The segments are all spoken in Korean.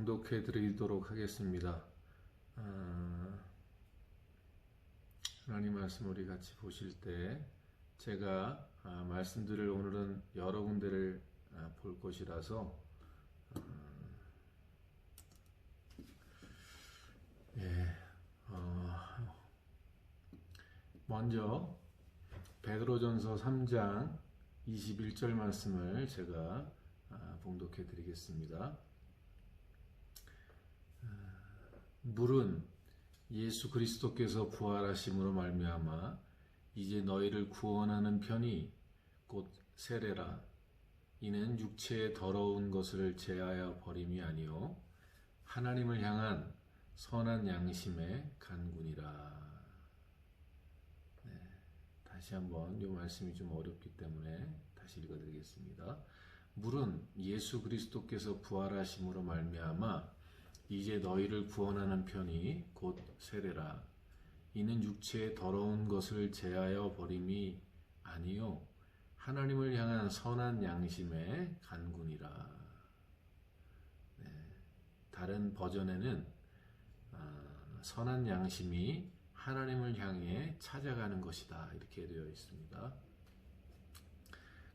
봉독해 드리도록 하겠습니다. 하나님 말씀 우리 같이 보실 때 제가 말씀들을 오늘은 여러 군데를 볼 것이라서 먼저 베드로전서 3장 21절 말씀을 제가 봉독해 드리겠습니다. 물은 예수 그리스도께서 부활하심으로 말미암아 이제 너희를 구원하는 편이 곧 세례라. 이는 육체의 더러운 것을 제하여 버림이 아니요 하나님을 향한 선한 양심의 간군이라. 다시 한번 이 말씀이 좀 어렵기 때문에 다시 읽어드리겠습니다. 물은 예수 그리스도께서 부활하심으로 말미암아 이제 너희를 구원하는 편이 곧 세례라. 이는 육체의 더러운 것을 제하여 버림이 아니요 하나님을 향한 선한 양심의 간군이라. 다른 버전에는 선한 양심이 하나님을 향해 찾아가는 것이다 이렇게 되어 있습니다.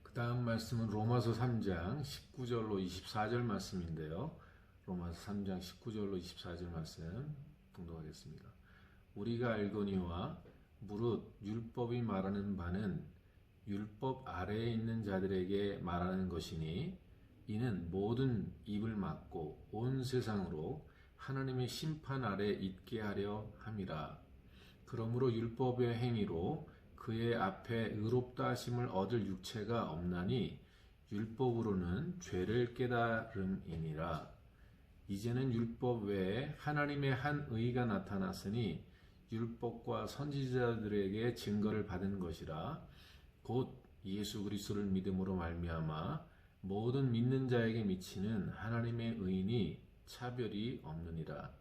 그 다음 말씀은 로마서 3장 19절로 24절 말씀인데요. 로마서 3장 19절로 24절 말씀 봉독하겠습니다. 우리가 알거니와 무릇 율법이 말하는 바는 율법 아래에 있는 자들에게 말하는 것이니 이는 모든 입을 막고 온 세상으로 하나님의 심판 아래 있게 하려 함이라. 그러므로 율법의 행위로 그의 앞에 의롭다 하심을 얻을 육체가 없나니 율법으로는 죄를 깨달음이니라. 이제는 율법 외에 하나님의 한 의가 나타났으니 율법과 선지자들에게 증거를 받은 것이라. 곧 예수 그리스도를 믿음으로 말미암아 모든 믿는 자에게 미치는 하나님의 의인이 차별이 없느니라.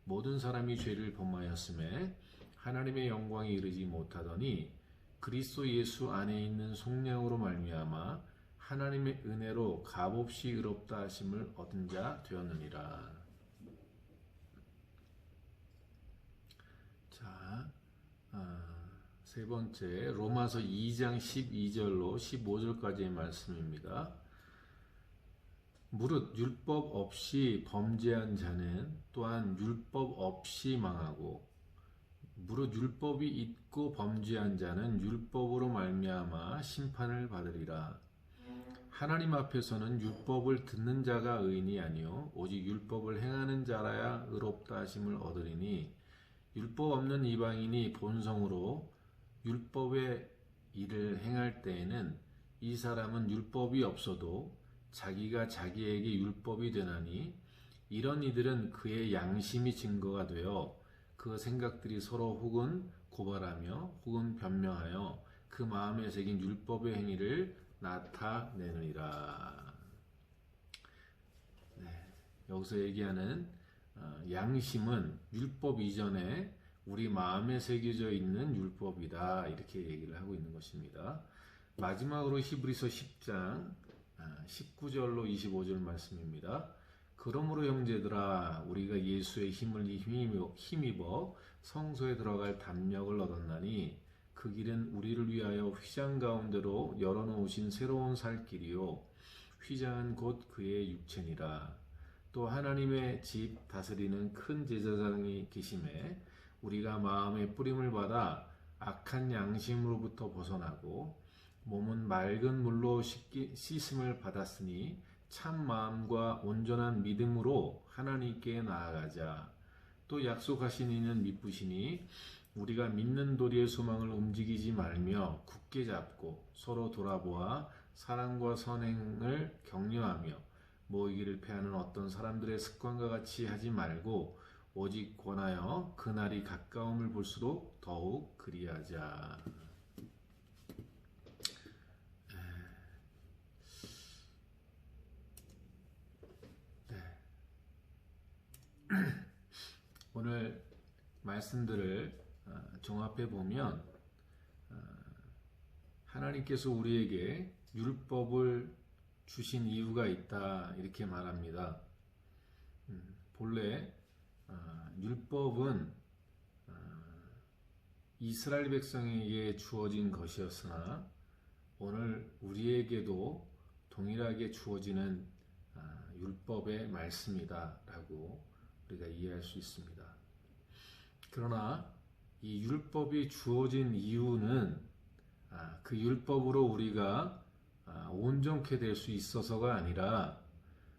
모든 사람이 죄를 범하였음에 하나님의 영광에 이르지 못하더니 그리스도 예수 안에 있는 속량으로 말미암아 하나님의 은혜로 값없이 의롭다 하심을 얻은 자 되었느니라. 자, 세 번째 로마서 2장 12절로 15절까지의 말씀입니다. 무릇 율법 없이 범죄한 자는 또한 율법 없이 망하고 무릇 율법이 있고 범죄한 자는 율법으로 말미암아 심판을 받으리라. 하나님 앞에서는 율법을 듣는 자가 의인이 아니요 오직 율법을 행하는 자라야 의롭다 하심을 얻으리니 율법 없는 이방인이 본성으로 율법의 일을 행할 때에는 이 사람은 율법이 없어도 자기가 자기에게 율법이 되나니 이런 이들은 그의 양심이 증거가 되어 그 생각들이 서로 혹은 고발하며 혹은 변명하여 그 마음에 새긴 율법의 행위를 나타내느니라. 여기서 얘기하는 양심은 율법 이전에 우리 마음에 새겨져 있는 율법이다 이렇게 얘기를 하고 있는 것입니다. 마지막으로 히브리서 10장 19절로 25절 말씀입니다. 그러므로 형제들아 우리가 예수의 힘을 힘입어 성소에 들어갈 담력을 얻었나니 그 길은 우리를 위하여 휘장 가운데로 열어놓으신 새로운 살 길이요 휘장은 곧 그의 육체니라. 또 하나님의 집 다스리는 큰 제사장이 계심에 우리가 마음의 뿌림을 받아 악한 양심으로부터 벗어나고 몸은 맑은 물로 씻음을 받았으니 참 마음과 온전한 믿음으로 하나님께 나아가자. 또 약속하신 이는 미쁘시니 우리가 믿는 도리의 소망을 움직이지 말며 굳게 잡고 서로 돌아보아 사랑과 선행을 격려하며 모이기를 패하는 어떤 사람들의 습관과 같이 하지 말고 오직 권하여 그날이 가까움을 볼수록 더욱 그리하자. 오늘 말씀들을 종합해 보면 하나님께서 우리에게 율법을 주신 이유가 있다 이렇게 말합니다. 본래 율법은 이스라엘 백성에게 주어진 것이었으나 오늘 우리에게도 동일하게 주어지는 율법의 말씀이다라고 우리가 이해할 수 있습니다. 그러나 이 율법이 주어진 이유는 그 율법으로 우리가 온전케 될 수 있어서가 아니라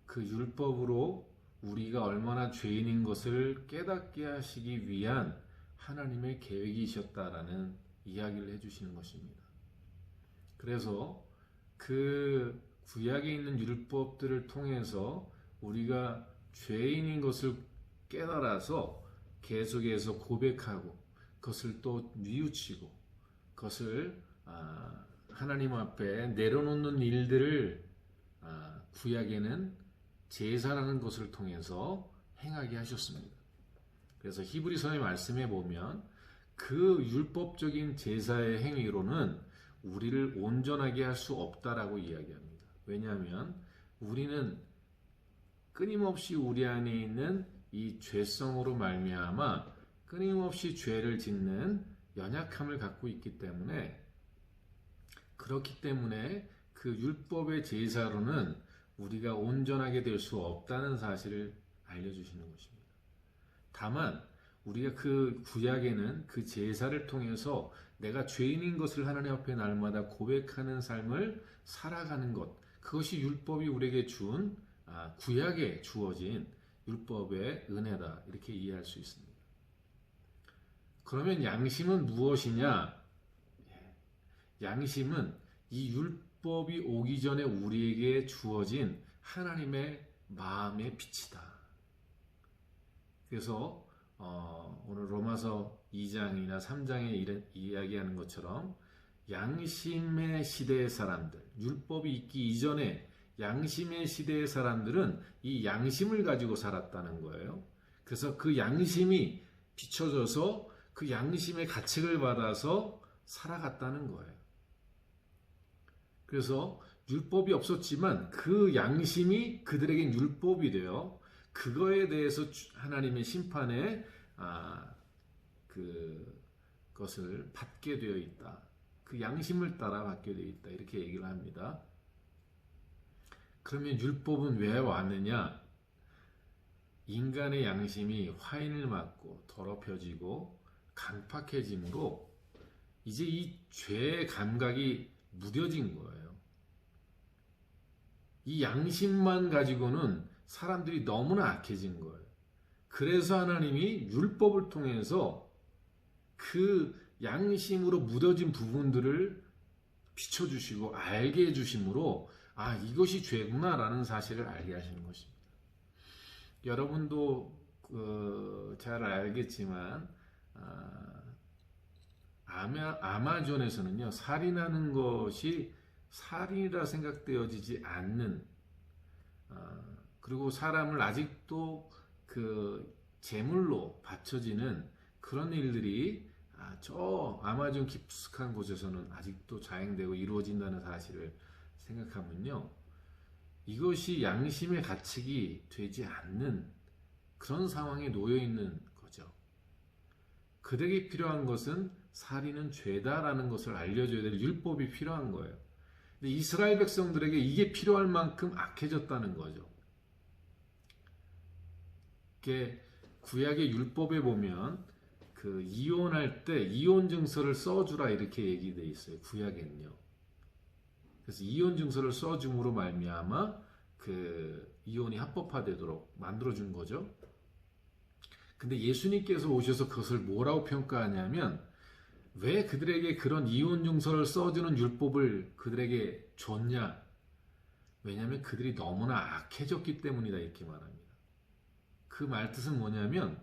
그 율법으로 우리가 얼마나 죄인인 것을 깨닫게 하시기 위한 하나님의 계획이셨다라는 이야기를 해주시는 것입니다. 그래서 그 구약에 있는 율법들을 통해서 우리가 죄인인 것을 깨달아서 계속해서 고백하고 그것을 또 뉘우치고 그것을 하나님 앞에 내려놓는 일들을 구약에는 제사라는 것을 통해서 행하게 하셨습니다. 그래서 히브리서의 말씀에 보면 그 율법적인 제사의 행위로는 우리를 온전하게 할 수 없다라고 이야기합니다. 왜냐하면 우리는 끊임없이 우리 안에 있는 이 죄성으로 말미암아 끊임없이 죄를 짓는 연약함을 갖고 있기 때문에 그렇기 때문에 그 율법의 제사로는 우리가 온전하게 될 수 없다는 사실을 알려주시는 것입니다. 다만 우리가 그 구약에는 그 제사를 통해서 내가 죄인인 것을 하나님 앞에 날마다 고백하는 삶을 살아가는 것, 그것이 율법이 우리에게 준 구약에 주어진 율법의 은혜다, 이렇게 이해할 수 있습니다. 그러면 양심은 무엇이냐? 양심은 이 율법이 오기 전에 우리에게 주어진 하나님의 마음의 빛이다. 그래서 오늘 로마서 2장이나 3장에 이야기하는 것처럼 양심의 시대의 사람들, 율법이 있기 이전에 양심의 시대의 사람들은 이 양심을 가지고 살았다는 거예요. 그래서 그 양심이 비춰져서 그 양심의 가책을 받아서 살아갔다는 거예요. 그래서 율법이 없었지만 그 양심이 그들에겐 율법이 되어 그거에 대해서 하나님의 심판에 그것을 받게 되어 있다. 그 양심을 따라 받게 되어 있다. 이렇게 얘기를 합니다. 그러면 율법은 왜 왔느냐? 인간의 양심이 화인을 맞고 더럽혀지고 강팍해짐으로 이제 이 죄의 감각이 무뎌진 거예요. 이 양심만 가지고는 사람들이 너무나 악해진 거예요. 그래서 하나님이 율법을 통해서 그 양심으로 묻어진 부분들을 비춰주시고 알게 해주심으로 이것이 죄구나라는 사실을 알게 하시는 것입니다. 여러분도 잘 알겠지만 아마존에서는요, 살인하는 것이 살인이라 생각되어지지 않는, 그리고 사람을 아직도 그 제물로 바쳐지는 그런 일들이 저 아마존 깊숙한 곳에서는 아직도 자행되고 이루어진다는 사실을 생각하면요, 이것이 양심의 가책이 되지 않는 그런 상황에 놓여 있는 거죠. 그들에게 필요한 것은 살인은 죄다라는 것을 알려줘야 될 율법이 필요한 거예요. 근데 이스라엘 백성들에게 이게 필요할 만큼 악해졌다는 거죠. 이게 구약의 율법에 보면 그 이혼할 때 이혼 증서를 써주라 이렇게 얘기되어 있어요. 구약에는요. 그래서 이혼 증서를 써줌으로 말미암아 그 이혼이 합법화되도록 만들어준 거죠. 근데 예수님께서 오셔서 그것을 뭐라고 평가하냐면, 왜 그들에게 그런 이혼 증서를 써주는 율법을 그들에게 줬냐? 왜냐하면 그들이 너무나 악해졌기 때문이다, 이렇게 말합니다. 그 말뜻은 뭐냐면,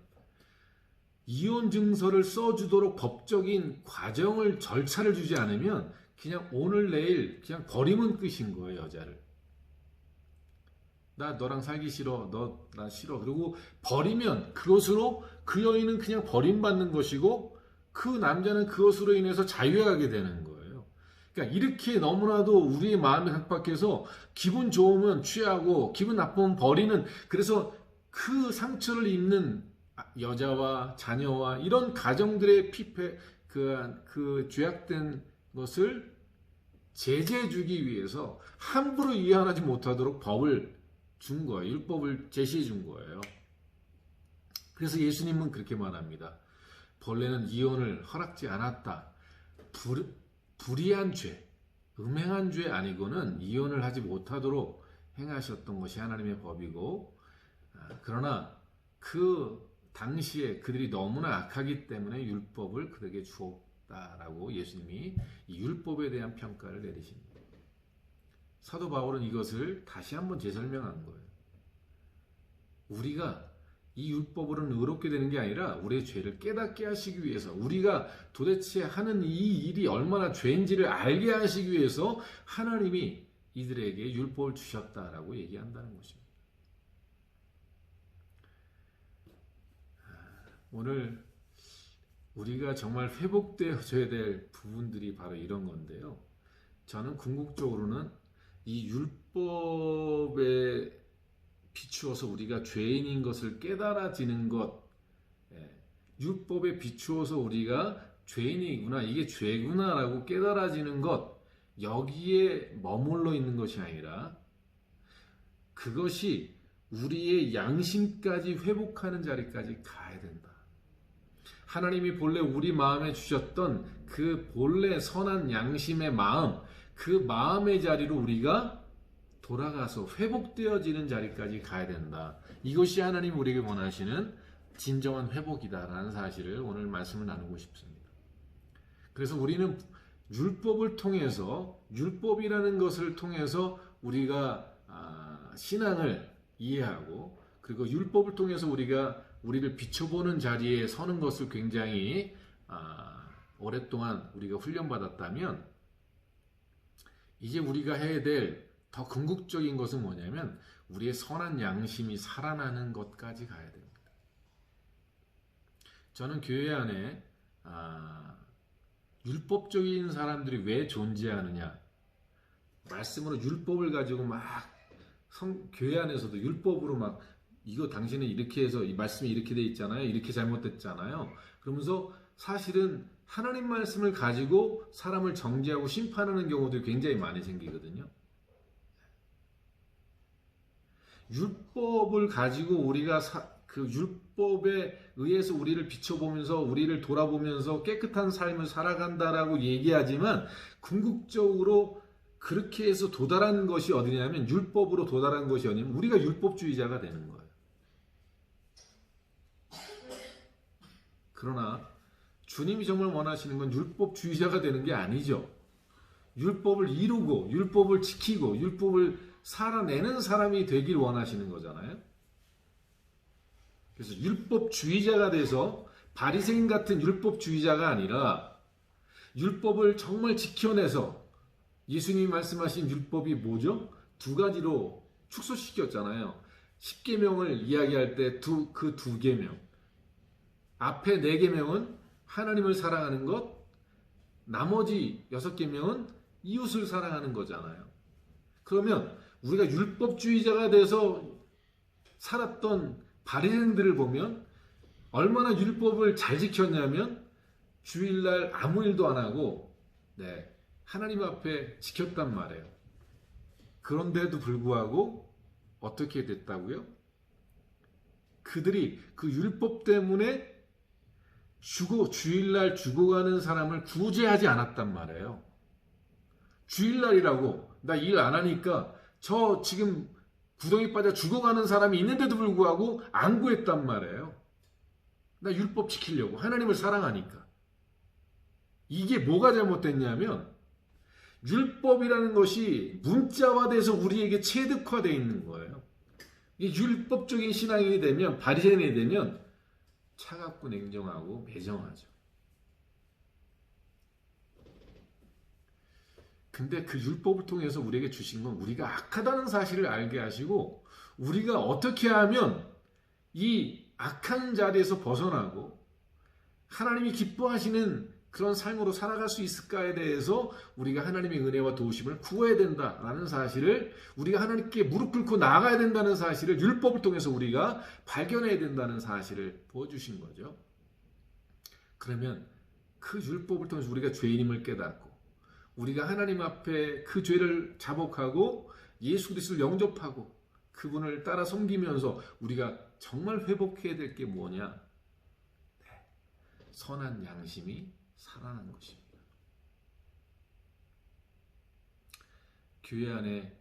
이혼 증서를 써주도록 법적인 과정을, 절차를 주지 않으면 그냥 오늘 내일 그냥 버리면 끝인 거예요. 여자를. 나 너랑 살기 싫어. 너 나 싫어. 그리고 버리면 그것으로 그 여인은 그냥 버림받는 것이고 그 남자는 그것으로 인해서 자유하게 되는 거예요. 그러니까 이렇게 너무나도 우리의 마음이 각박해서 기분 좋으면 취하고 기분 나쁘면 버리는, 그래서 그 상처를 입는 여자와 자녀와 이런 가정들의 그 죄악된 것을 제재해 주기 위해서 함부로 이해하지 못하도록 법을 준 거예요. 율법을 제시해 준 거예요. 그래서 예수님은 그렇게 말합니다. 본래는 이혼을 허락지 않았다. 불의한 죄, 음행한 죄 아니고는 이혼을 하지 못하도록 행하셨던 것이 하나님의 법이고, 그러나 그 당시에 그들이 너무나 악하기 때문에 율법을 그들에게 주었다라고 예수님이 이 율법에 대한 평가를 내리십니다. 사도 바울은 이것을 다시 한번 재설명한 거예요. 우리가 이 율법으로는 의롭게 되는 게 아니라 우리의 죄를 깨닫게 하시기 위해서, 우리가 도대체 하는 이 일이 얼마나 죄인지를 알게 하시기 위해서 하나님이 이들에게 율법을 주셨다라고 얘기한다는 것입니다. 오늘 우리가 정말 회복되어져야 될 부분들이 바로 이런 건데요. 저는 궁극적으로는 이 율법에 비추어서 우리가 죄인인 것을 깨달아지는 것, 율법에 비추어서 우리가 죄인이구나, 이게 죄구나라고 깨달아지는 것, 여기에 머물러 있는 것이 아니라 그것이 우리의 양심까지 회복하는 자리까지 가야 된다. 하나님이 본래 우리 마음에 주셨던 그 본래 선한 양심의 마음, 그 마음의 자리로 우리가 돌아가서 회복되어지는 자리까지 가야 된다. 이것이 하나님 우리에게 원하시는 진정한 회복이다라는 사실을 오늘 말씀을 나누고 싶습니다. 그래서 우리는 율법을 통해서, 율법이라는 것을 통해서 우리가 신앙을 이해하고, 그리고 율법을 통해서 우리를 비춰보는 자리에 서는 것을 굉장히 오랫동안 우리가 훈련받았다면, 이제 우리가 해야 될 더 궁극적인 것은 뭐냐면 우리의 선한 양심이 살아나는 것까지 가야 됩니다. 저는 교회 안에 율법적인 사람들이 왜 존재하느냐, 말씀으로 율법을 가지고 막 교회 안에서도 율법으로 막 이거 당신은 이렇게 해서 이 말씀이 이렇게 돼 있잖아요, 이렇게 잘못됐잖아요, 그러면서 사실은 하나님 말씀을 가지고 사람을 정죄하고 심판하는 경우도 굉장히 많이 생기거든요. 율법을 가지고 우리가 그 율법에 의해서 우리를 비춰보면서, 우리를 돌아보면서 깨끗한 삶을 살아간다라고 얘기하지만, 궁극적으로 그렇게 해서 도달한 것이 어디냐면, 율법으로 도달한 것이 아니면 우리가 율법주의자가 되는 거예요. 그러나 주님이 정말 원하시는 건 율법주의자가 되는 게 아니죠. 율법을 이루고 율법을 지키고 율법을 살아내는 사람이 되길 원하시는 거잖아요. 그래서 율법주의자가 돼서 바리새인 같은 율법주의자가 아니라 율법을 정말 지켜내서, 예수님이 말씀하신 율법이 뭐죠? 두 가지로 축소시켰잖아요. 10계명을 이야기할 때 그 두 계명, 앞에 4계명은 하나님을 사랑하는 것, 나머지 6계명은 이웃을 사랑하는 거잖아요. 그러면 우리가 율법주의자가 돼서 살았던 바리새인들을 보면 얼마나 율법을 잘 지켰냐면, 주일날 아무 일도 안 하고 하나님 앞에 지켰단 말이에요. 그런데도 불구하고 어떻게 됐다고요? 그들이 그 율법 때문에 주일날 죽어가는 사람을 구제하지 않았단 말이에요. 주일날이라고 나 일 안 하니까 저 지금 구덩이 빠져 죽어가는 사람이 있는데도 불구하고 안 구했단 말이에요. 나 율법 지키려고, 하나님을 사랑하니까. 이게 뭐가 잘못됐냐면, 율법이라는 것이 문자화돼서 우리에게 체득화되어 있는 거예요. 이게 율법적인 신앙인이 되면, 바리새인이 되면 차갑고 냉정하고 매정하죠. 근데 그 율법을 통해서 우리에게 주신 건 우리가 악하다는 사실을 알게 하시고, 우리가 어떻게 하면 이 악한 자리에서 벗어나고 하나님이 기뻐하시는 그런 삶으로 살아갈 수 있을까에 대해서 우리가 하나님의 은혜와 도우심을 구해야 된다라는 사실을, 우리가 하나님께 무릎 꿇고 나아가야 된다는 사실을 율법을 통해서 우리가 발견해야 된다는 사실을 보여주신 거죠. 그러면 그 율법을 통해서 우리가 죄인임을 깨닫고 우리가 하나님 앞에 그 죄를 자복하고 예수 그리스도를 영접하고 그분을 따라 섬기면서 우리가 정말 회복해야 될 게 뭐냐? 선한 양심이 살아난 것입니다. 교회 안에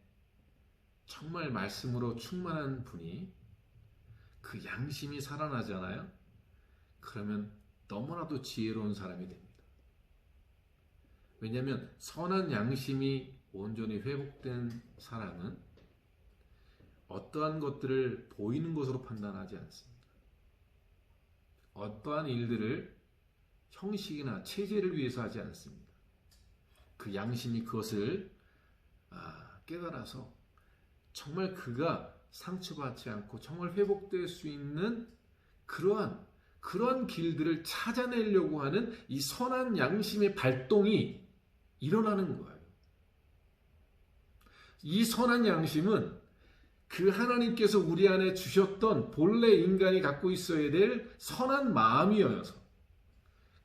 정말 말씀으로 충만한 분이 그 양심이 살아나잖아요. 그러면 너무나도 지혜로운 사람이 됩니다. 왜냐하면 선한 양심이 온전히 회복된 사람은 어떠한 것들을 보이는 것으로 판단하지 않습니다. 어떠한 일들을 형식이나 체제를 위해서 하지 않습니다. 그 양심이 그것을 깨달아서 정말 그가 상처받지 않고 정말 회복될 수 있는 그러한 길들을 찾아내려고 하는 이 선한 양심의 발동이 일어나는 거예요. 이 선한 양심은 그 하나님께서 우리 안에 주셨던 본래 인간이 갖고 있어야 될 선한 마음이어서,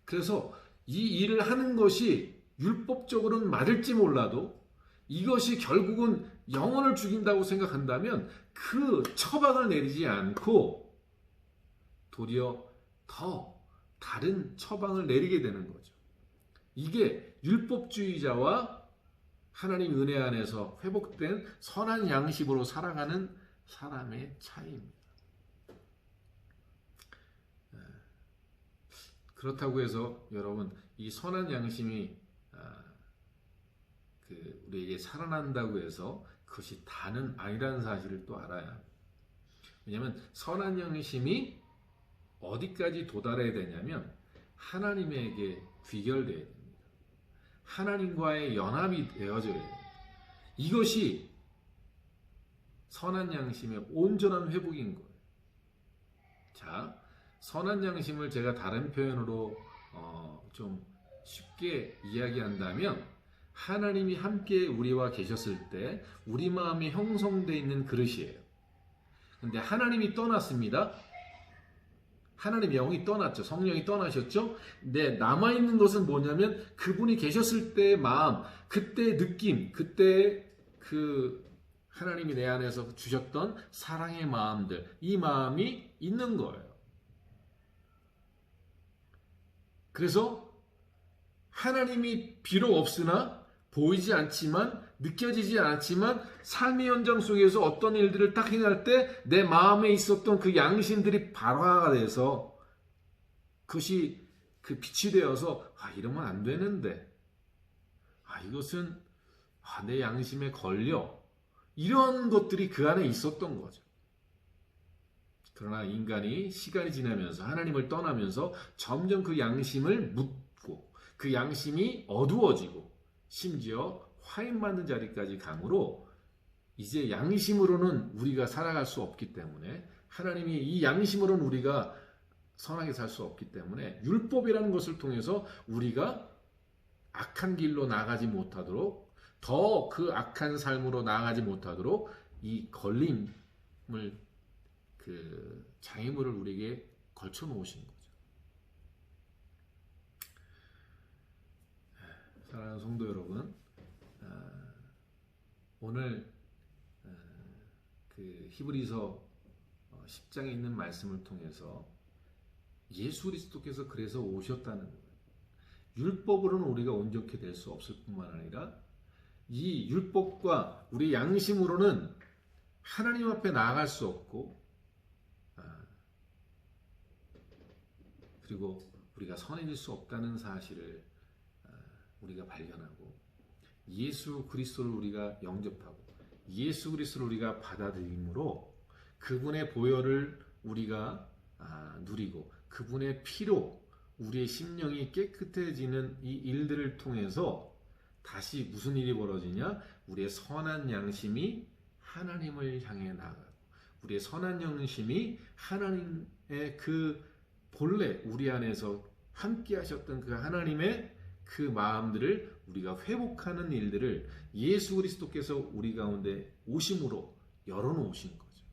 그래서 이 일을 하는 것이 율법적으로는 맞을지 몰라도 이것이 결국은 영혼을 죽인다고 생각한다면 그 처방을 내리지 않고 도리어 더 다른 처방을 내리게 되는 거죠. 이게 율법주의자와 하나님 은혜 안에서 회복된 선한 양심으로 살아가는 사람의 차이입니다. 그렇다고 해서 여러분, 이 선한 양심이 우리에게 살아난다고 해서 그것이 다는 아니라는 사실을 또 알아야 합니다. 왜냐하면 선한 양심이 어디까지 도달해야 되냐면 하나님에게 귀결돼야 됩니다. 하나님과의 연합이 되어져야 됩니다. 이것이 선한 양심의 온전한 회복인 거예요. 자, 선한 양심을 제가 다른 표현으로 좀 쉽게 이야기한다면, 하나님이 함께 우리와 계셨을 때 우리 마음에 형성되어 있는 그릇이에요. 근데 하나님이 떠났습니다. 하나님의 영이 떠났죠. 성령이 떠나셨죠. 근데 남아있는 것은 뭐냐면 그분이 계셨을 때의 마음, 그때의 느낌, 그때의 하나님이 내 안에서 주셨던 사랑의 마음들, 이 마음이 있는 거예요. 그래서 하나님이 비록 없으나 보이지 않지만, 느껴지지 않지만 삶의 현장 속에서 어떤 일들을 딱 행할 때 내 마음에 있었던 그 양심들이 발화가 돼서 그것이 그 빛이 되어서 이러면 안 되는데, 이것은 내 양심에 걸려, 이런 것들이 그 안에 있었던 거죠. 그러나 인간이 시간이 지나면서 하나님을 떠나면서 점점 그 양심을 묻고 그 양심이 어두워지고 심지어 화인 맞는 자리까지 가므로 이제 양심으로는 우리가 살아갈 수 없기 때문에, 하나님이 이 양심으로는 우리가 선하게 살 수 없기 때문에 율법이라는 것을 통해서 우리가 악한 길로 나가지 못하도록, 더 그 악한 삶으로 나가지 못하도록 이 걸림을, 장애물을 우리에게 걸쳐 놓으신 거죠. 사랑하는 성도 여러분, 오늘 히브리서 10장에 있는 말씀을 통해서 예수 그리스도께서 그래서 오셨다는 거예요. 율법으로는 우리가 온전케 될 수 없을 뿐만 아니라 이 율법과 우리 양심으로는 하나님 앞에 나아갈 수 없고, 그리고 우리가 선해질 수 없다는 사실을 우리가 발견하고, 예수 그리스도를 우리가 영접하고 예수 그리스도를 우리가 받아들임으로 그분의 보혈을 우리가 누리고 그분의 피로 우리의 심령이 깨끗해지는 이 일들을 통해서 다시 무슨 일이 벌어지냐? 우리의 선한 양심이 하나님을 향해 나아가고, 우리의 선한 양심이 하나님의 그 본래 우리 안에서 함께 하셨던 그 하나님의 그 마음들을 우리가 회복하는 일들을 예수 그리스도께서 우리 가운데 오심으로 열어놓으신 거죠.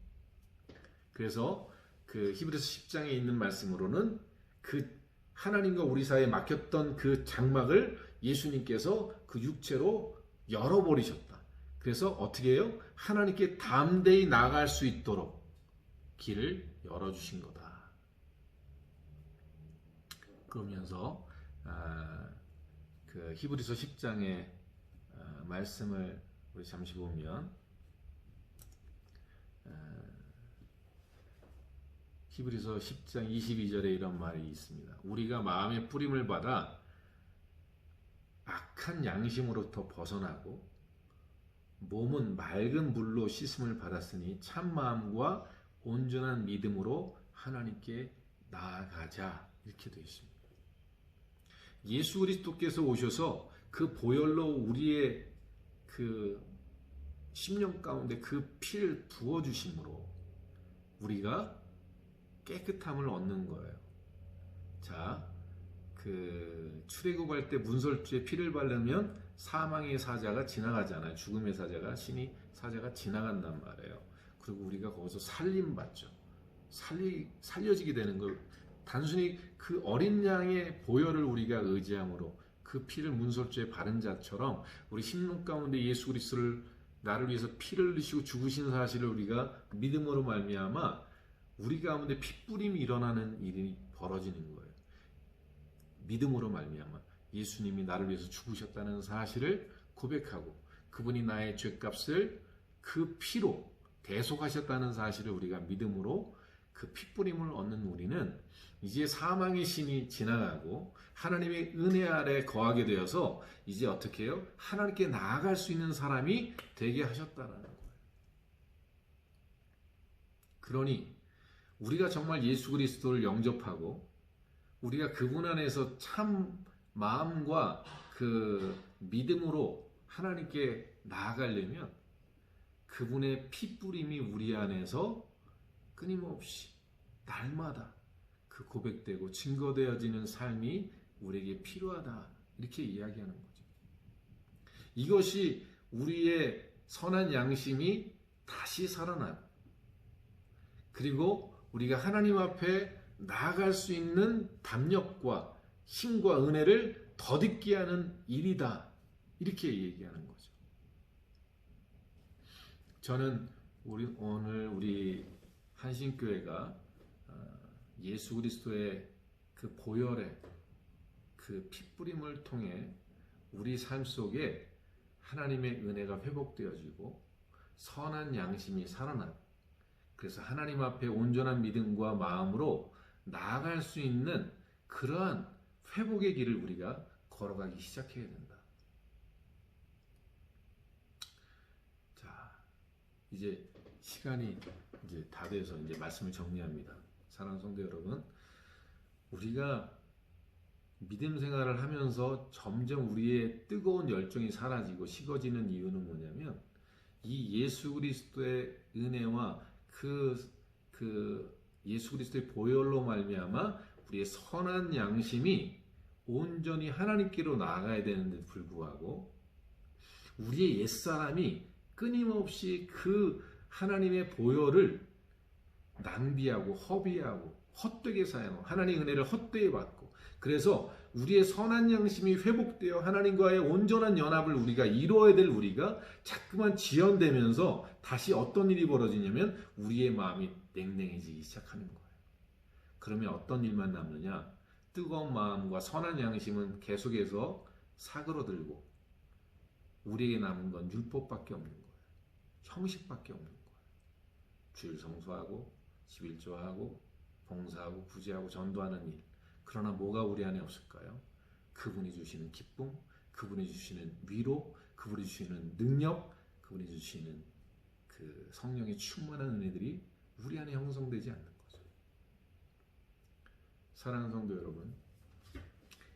그래서 그 히브리서 10장에 있는 말씀으로는 그 하나님과 우리 사이에 막혔던 그 장막을 예수님께서 그 육체로 열어버리셨다. 그래서 어떻게 해요? 하나님께 담대히 나아갈 수 있도록 길을 열어주신 거다. 그러면서 그 히브리서 10장의 말씀을 우리 잠시 보면 히브리서 10장 22절에 이런 말이 있습니다. 우리가 마음의 뿌림을 받아 악한 양심으로부터 벗어나고 몸은 맑은 물로 씻음을 받았으니 참 마음과 온전한 믿음으로 하나님께 나아가자 이렇게 되어 있습니다. 예수 그리스도께서 오셔서 그 보혈로 우리의 그 심령 가운데 그 피를 부어주심으로 우리가 깨끗함을 얻는 거예요. 자, 그 출애굽할 때 문설주에 피를 바르면 사망의 사자가 지나가잖아요. 죽음의 사자가 신이 사자가 지나간단 말이에요. 그리고 우리가 거기서 살림받죠. 살려지게 되는 걸 단순히 그 어린 양의 보혈을 우리가 의지함으로 그 피를 문설주에 바른 자처럼 우리 심령 가운데 예수 그리스도를 나를 위해서 피를 흘리시고 죽으신 사실을 우리가 믿음으로 말미암아 우리 가운데 핏부림이 일어나는 일이 벌어지는 거예요. 믿음으로 말미암아 예수님이 나를 위해서 죽으셨다는 사실을 고백하고 그분이 나의 죄값을 그 피로 대속하셨다는 사실을 우리가 믿음으로 그 핏부림을 얻는 우리는 이제 사망의 신이 지나가고 하나님의 은혜 아래 거하게 되어서 이제 어떻게 해요? 하나님께 나아갈 수 있는 사람이 되게 하셨다는 거예요. 그러니 우리가 정말 예수 그리스도를 영접하고 우리가 그분 안에서 참 마음과 그 믿음으로 하나님께 나아가려면 그분의 핏부림이 우리 안에서 끊임없이 날마다 그 고백되고 증거되어지는 삶이 우리에게 필요하다 이렇게 이야기하는 거죠. 이것이 우리의 선한 양심이 다시 살아난 그리고 우리가 하나님 앞에 나아갈 수 있는 담력과 힘과 은혜를 덧입게 하는 일이다 이렇게 얘기하는 거죠. 저는 오늘 우리 한신교회가 예수 그리스도의 그 보혈의 그 핏부림을 통해 우리 삶 속에 하나님의 은혜가 회복되어지고 선한 양심이 살아난 그래서 하나님 앞에 온전한 믿음과 마음으로 나아갈 수 있는 그러한 회복의 길을 우리가 걸어가기 시작해야 된다. 자, 이제 시간이 이제 다 돼서 이제 말씀을 정리합니다. 사랑하는 성도 여러분, 우리가 믿음 생활을 하면서 점점 우리의 뜨거운 열정이 사라지고 식어지는 이유는 뭐냐면 이 예수 그리스도의 은혜와 그 예수 그리스도의 보혈로 말미암아 우리의 선한 양심이 온전히 하나님께로 나아가야 되는데 불구하고 우리의 옛사람이 끊임없이 그 하나님의 보혈을 낭비하고 허비하고 헛되게 사용하고 하나님의 은혜를 헛되이 받고 그래서 우리의 선한 양심이 회복되어 하나님과의 온전한 연합을 우리가 이루어야 될 우리가 자꾸만 지연되면서 다시 어떤 일이 벌어지냐면 우리의 마음이 냉랭해지기 시작하는 거예요. 그러면 어떤 일만 남느냐? 뜨거운 마음과 선한 양심은 계속해서 사그러들고 우리에게 남은 건 율법밖에 없는 거예요. 형식밖에 없는 거예요. 주일 성수하고 11조하고 봉사하고 구제하고 전도하는 일. 그러나 뭐가 우리 안에 없을까요? 그분이 주시는 기쁨, 그분이 주시는 위로, 그분이 주시는 능력, 그분이 주시는 그 성령의 충만한 은혜들이 우리 안에 형성되지 않는 거죠. 사랑하는 성도 여러분,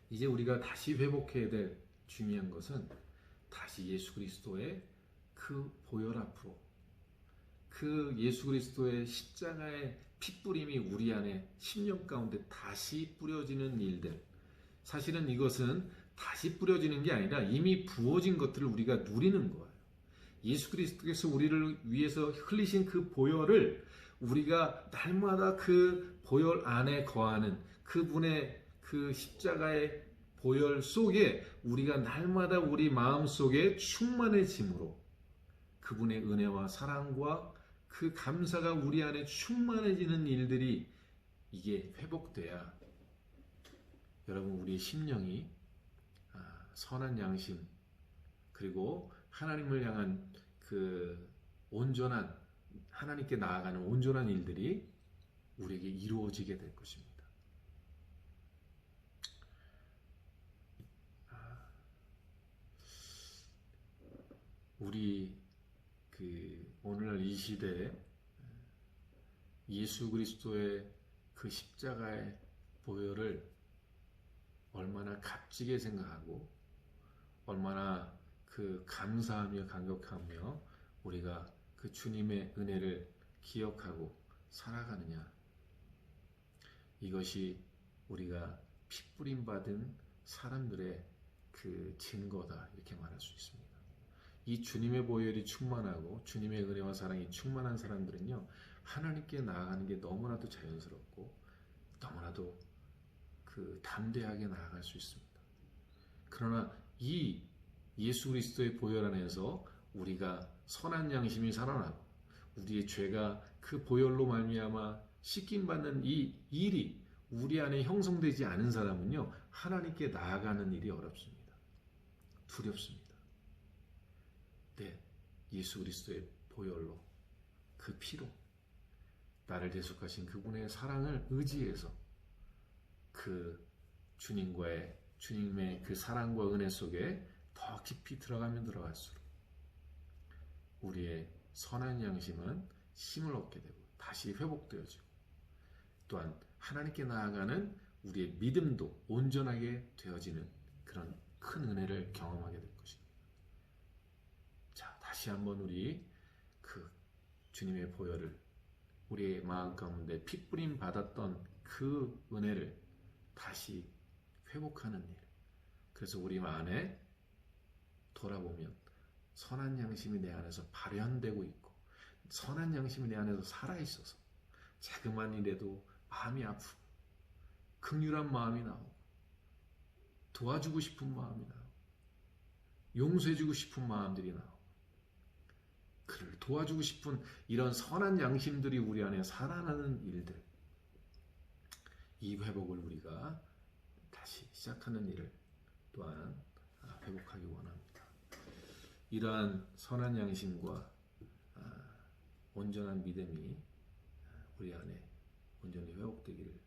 이제 우리가 다시 회복해야 될 중요한 것은 다시 예수 그리스도의 그 보혈 앞으로 그 예수 그리스도의 십자가의 핏부림이 우리 안에 심령 가운데 다시 뿌려지는 일들 사실은 이것은 다시 뿌려지는 게 아니라 이미 부어진 것들을 우리가 누리는 거예요. 예수 그리스도께서 우리를 위해서 흘리신 그 보혈을 우리가 날마다 그 보혈 안에 거하는 그분의 그 십자가의 보혈 속에 우리가 날마다 우리 마음 속에 충만해짐으로 그분의 은혜와 사랑과 그 감사가 우리 안에 충만해지는 일들이 이게 회복돼야 여러분 우리의 심령이 선한 양심 그리고 하나님을 향한 그 온전한 하나님께 나아가는 온전한 일들이 우리에게 이루어지게 될 것입니다. 우리 오늘날 이 시대에 예수 그리스도의 그 십자가의 보혈을 얼마나 값지게 생각하고 얼마나 그 감사하며 감격하며 우리가 그 주님의 은혜를 기억하고 살아가느냐, 이것이 우리가 핏부림 받은 사람들의 그 증거다 이렇게 말할 수 있습니다. 이 주님의 보혈이 충만하고 주님의 은혜와 사랑이 충만한 사람들은요, 하나님께 나아가는 게 너무나도 자연스럽고 너무나도 그 담대하게 나아갈 수 있습니다. 그러나 이 예수 그리스도의 보혈 안에서 우리가 선한 양심이 살아나고 우리의 죄가 그 보혈로 말미암아 씻김 받는 이 일이 우리 안에 형성되지 않은 사람은요, 하나님께 나아가는 일이 어렵습니다. 두렵습니다. 네, 예수 그리스도의 보혈로 그 피로 나를 대속하신 그분의 사랑을 의지해서 그 주님의 그 사랑과 은혜 속에 더 깊이 들어가면 들어갈수록 우리의 선한 양심은 힘을 얻게 되고 다시 회복되어지고 또한 하나님께 나아가는 우리의 믿음도 온전하게 되어지는 그런 큰 은혜를 경험하게 될 것입니다. 자, 다시 한번 우리 그 주님의 보혈을 우리의 마음 가운데 핏부림 받았던 그 은혜를 다시 회복하는 일. 그래서 우리 안에 돌아보면 선한 양심이 내 안에서 발현되고 있고 선한 양심이 내 안에서 살아있어서 자그만 일에도 마음이 아프고 긍휼한 마음이 나오고 도와주고 싶은 마음이 나오고 용서해주고 싶은 마음들이 나오고 그를 도와주고 싶은 이런 선한 양심들이 우리 안에 살아나는 일들, 이 회복을 우리가 다시 시작하는 일을 또한 회복하기 원합니다. 이러한 선한 양심과 온전한 믿음이 우리 안에 온전히 회복되기를